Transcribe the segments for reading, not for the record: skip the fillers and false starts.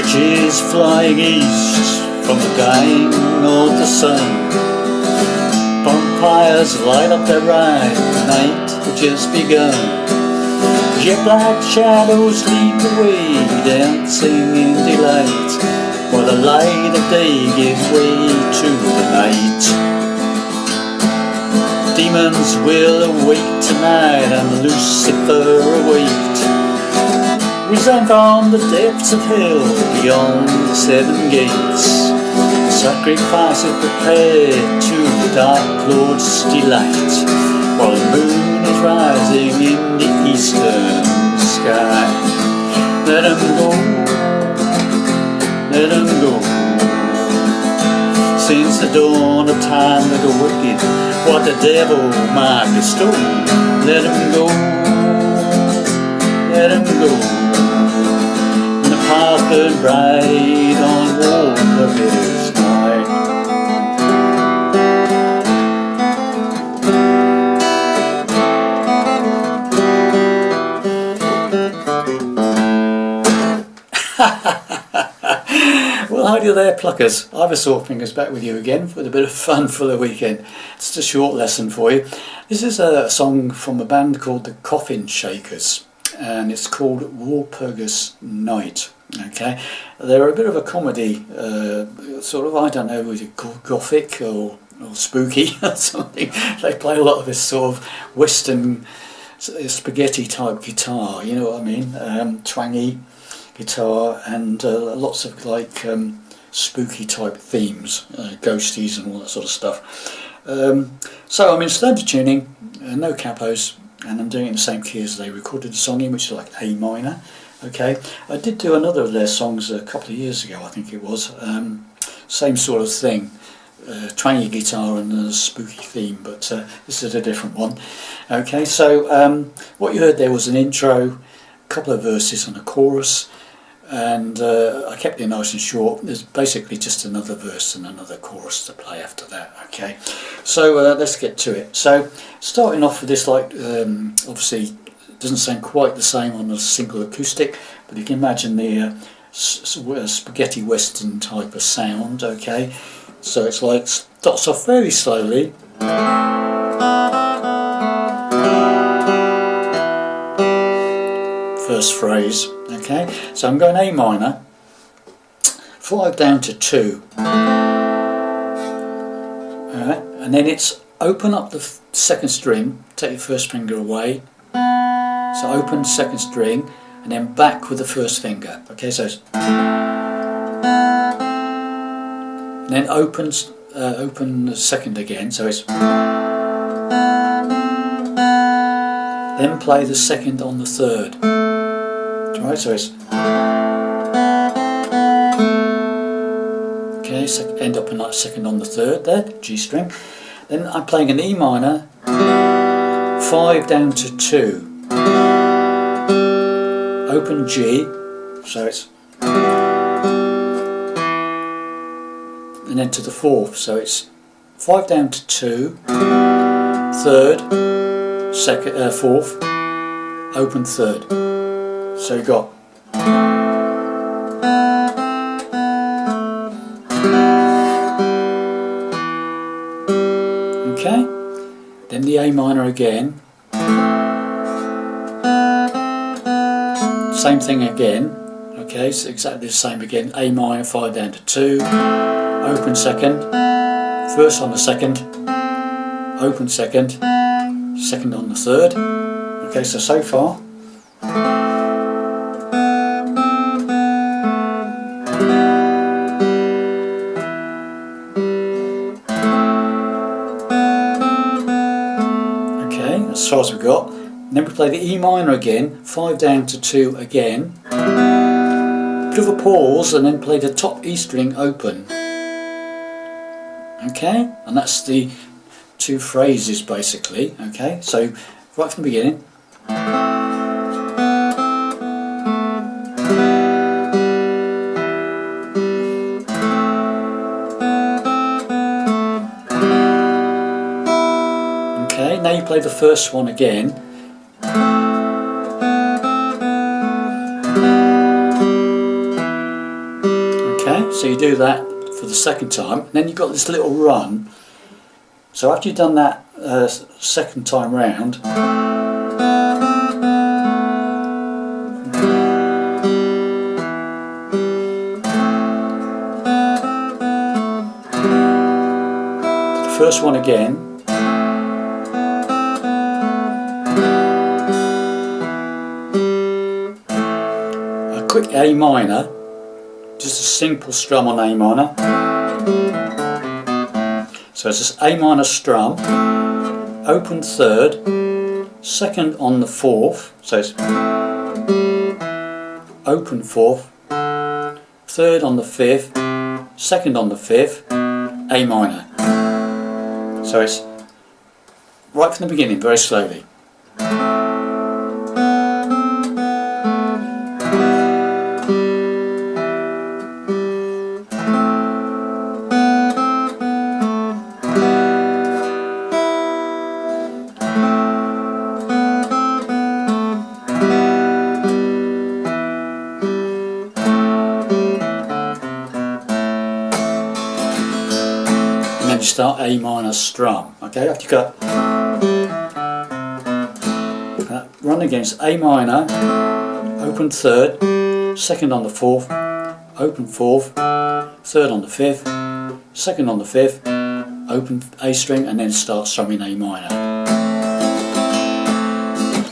Witches flying east from the dying of the sun. Bonfires light up their ride, the night had just begun. Jet black shadows lead the way, dancing in delight, while the light of day gives way to the night. Demons will awake tonight, and Lucifer await. Resent on the depths of hell, beyond the seven gates. Sacrifices prepared to the Dark Lord's delight, while the moon is rising in the eastern sky. Let 'em go, let 'em go. Since the dawn of time the wicked, what the devil might bestow. Let 'em go, let 'em go. And the path burn bright on Walpurgis night. Well, howdy there, pluckers. Ivor Sawfingers back with you again with a bit of fun for the weekend. Just a short lesson for you. This is a song from a band called the Coffinshakers, and it's called Walpurgis Night. Okay, they're a bit of a comedy, sort of, I don't know, is it called gothic or spooky or something. They play a lot of this sort of western spaghetti type guitar, you know what I mean, twangy guitar, and lots of like spooky type themes, ghosties and all that sort of stuff. So I'm in standard tuning, no capos, and I'm doing it in the same key as they recorded the song in, which is like A minor. Okay, I did do another of their songs a couple of years ago, I think it was, same sort of thing, twangy guitar and a spooky theme, but this is a different one. Okay, so what you heard there was an intro, a couple of verses and a chorus, and I kept it nice and short. There's basically just another verse and another chorus to play after that. Okay, so let's get to it. So starting off with this, like obviously it doesn't sound quite the same on a single acoustic, but you can imagine the spaghetti western type of sound. Okay, so it's like starts off very slowly. First phrase. Okay, so I'm going A minor, 5 down to 2. Alright, and then it's open up the second string, take your first finger away. So open second string, and then back with the first finger. Okay, so it's, and then open the second again, so it's, then play the second on the third. Right, so it's, okay, so end up in like second on the third there, G string. Then I'm playing an E minor, 5 down to 2. Open G, so it's, and then to the fourth, so it's 5 down to 2, third, second, fourth, open third. So you got okay, then the A minor again, same thing again. Okay, so exactly the same again. A minor, 5 down to 2, open second, first on the second, open second, second on the third. Okay, so far. As far as we've got. And then we play the E minor again, 5 down to 2 again, bit of a pause, and then play the top E string open. Okay, and that's the 2 phrases basically. Okay, so right from the beginning. Okay, now you play the first one again. do that for the second time, and then you've got this little run. So after you've done that second time round, the first one again, a quick A minor, just a simple strum on A minor. So it's just A minor strum, open third, second on the fourth, so it's open fourth, third on the fifth, second on the fifth, A minor. So it's right from the beginning, very slowly. You start A minor strum. Okay, after you got run against A minor, open third, second on the fourth, open fourth, third on the fifth, second on the fifth, open A string, and then start strumming A minor.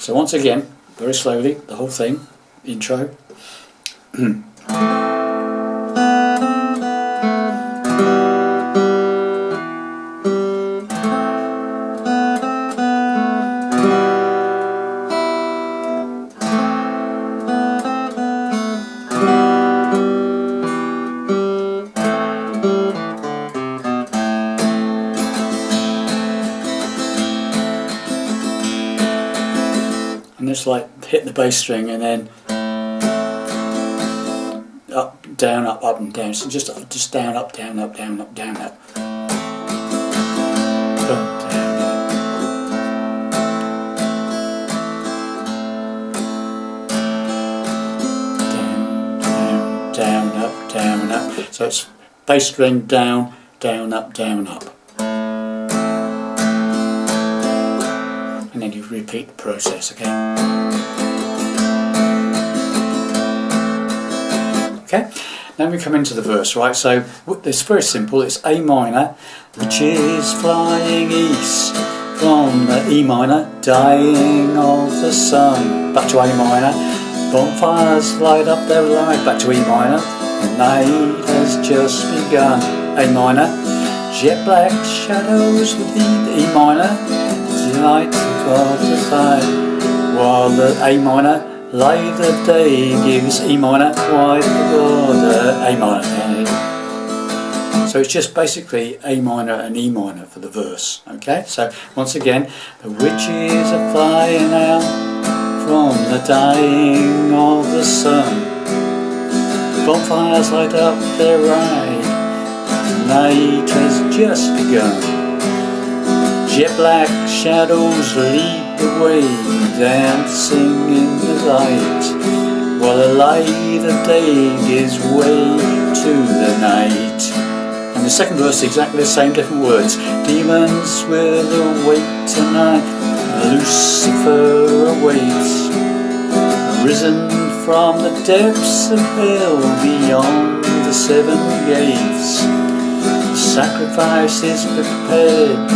So once again, very slowly, the whole thing, intro. And just like hit the bass string and then up, down, up and down. So just down, up, down, up, down, up, down, up. Down, up, down, up. So it's bass string down, down, up, down, up. And then you repeat the process, okay? Okay, then we come into the verse, right? So it's very simple. It's A minor, which is flying east from the E minor, dying of the sun. Back to A minor, bonfires light up their light. Back to E minor, the night has just begun. A minor, jet black shadows lead E minor, light of the side, while the A minor, light of day gives E minor, wide the border, A minor. So it's just basically A minor and E minor for the verse. Okay, so once again, the witches are flying out from the dying of the sun. Bonfires light up their ride, the night has just begun. Jet black shadows lead the way, dancing in the light, while the light of day gives way to the night. And the second verse is exactly the same, different words. Demons will awake tonight, Lucifer awaits, risen from the depths of hell beyond the seven gates. The sacrifice is prepared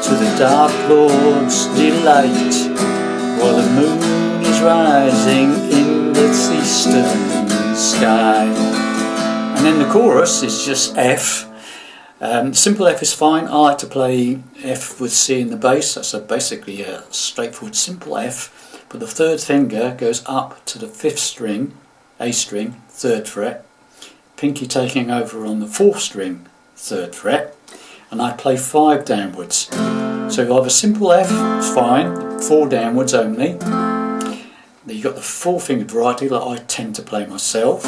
to the Dark Lord's delight, while the moon is rising in its eastern sky. And then the chorus is just F. Simple F is fine. I like to play F with C in the bass. That's basically a straightforward simple F. But the third finger goes up to the fifth string, A string, third fret. Pinky taking over on the fourth string, third fret. And I play 5 downwards. So if I have a simple F, it's fine, 4 downwards only. Then you've got the 4-fingered variety that I tend to play myself,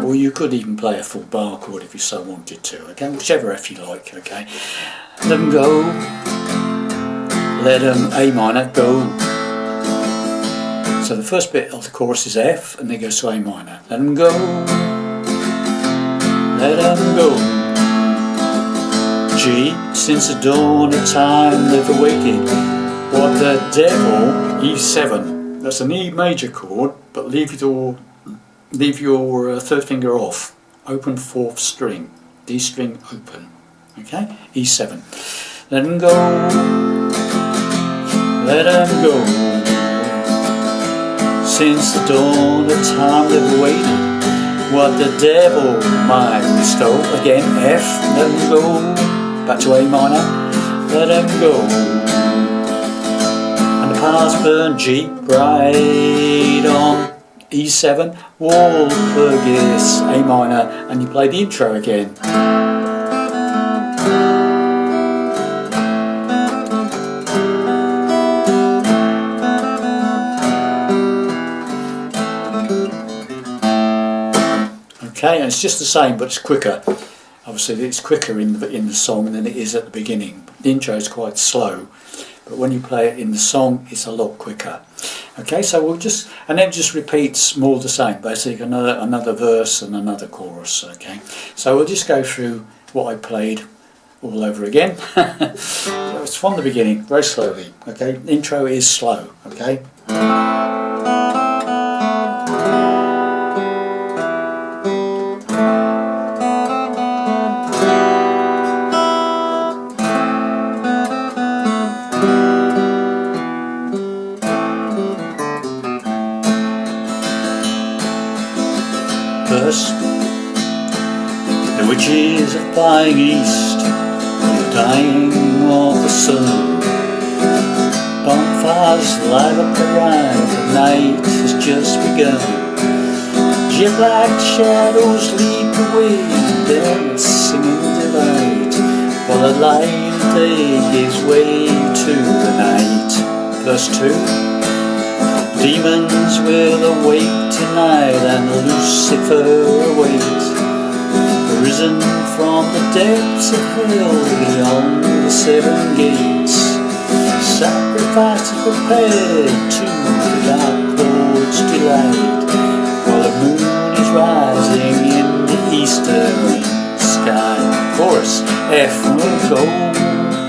or you could even play a full bar chord if you so wanted to, okay, whichever F you like, okay. Let them go, let them A minor go. So the first bit of the chorus is F, and then it goes to A minor. Let them go, let them go. G, since the dawn of time they've awaited. What the devil, E7. That's an E major chord, but leave your third finger off. Open fourth string, D string open. Okay, E7. Let them go, let them go. Since the dawn of time they've waited. What the devil might bestow. Again, F, let them go. Back to A minor, let them go. And the past burn, G, bright on E7, Walpurgis, A minor, and you play the intro again. Okay, and it's just the same, but it's quicker. Obviously, it's quicker in the song than it is at the beginning. The intro is quite slow, but when you play it in the song, it's a lot quicker. Okay, so we'll just, and then it just repeats more the same, basically another verse and another chorus. Okay, so we'll just go through what I played all over again. So it's from the beginning, very slowly. Okay, the intro is slow. Okay. First, the witches are flying east on the dying of the sun. Bonfires light up the ride, the night has just begun. Jet-black shadows leap away, they're singing delight, while the light of day gives way to the night. Verse 2. Demons will awake tonight and Lucifer await, risen from the depths of hell beyond the seven gates. Sacrifice prepared to the dark Lord's delight, while the moon is rising in the eastern sky. Chorus, F will go,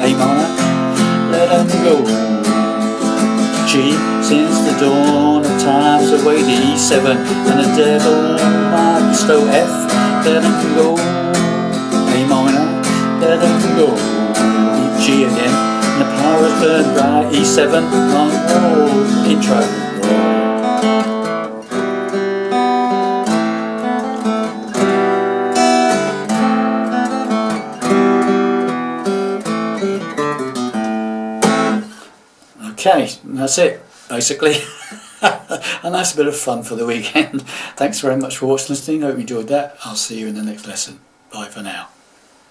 A minor, let them go. G, since the dawn of times away, the E7, and the devil might bestow. F, let them go. A minor, let them go. G again, and the power is burned bright. E7, on roll, intro. Okay, that's it, basically. A nice bit of fun for the weekend. Thanks very much for watching, listening. Hope you enjoyed that. I'll see you in the next lesson. Bye for now.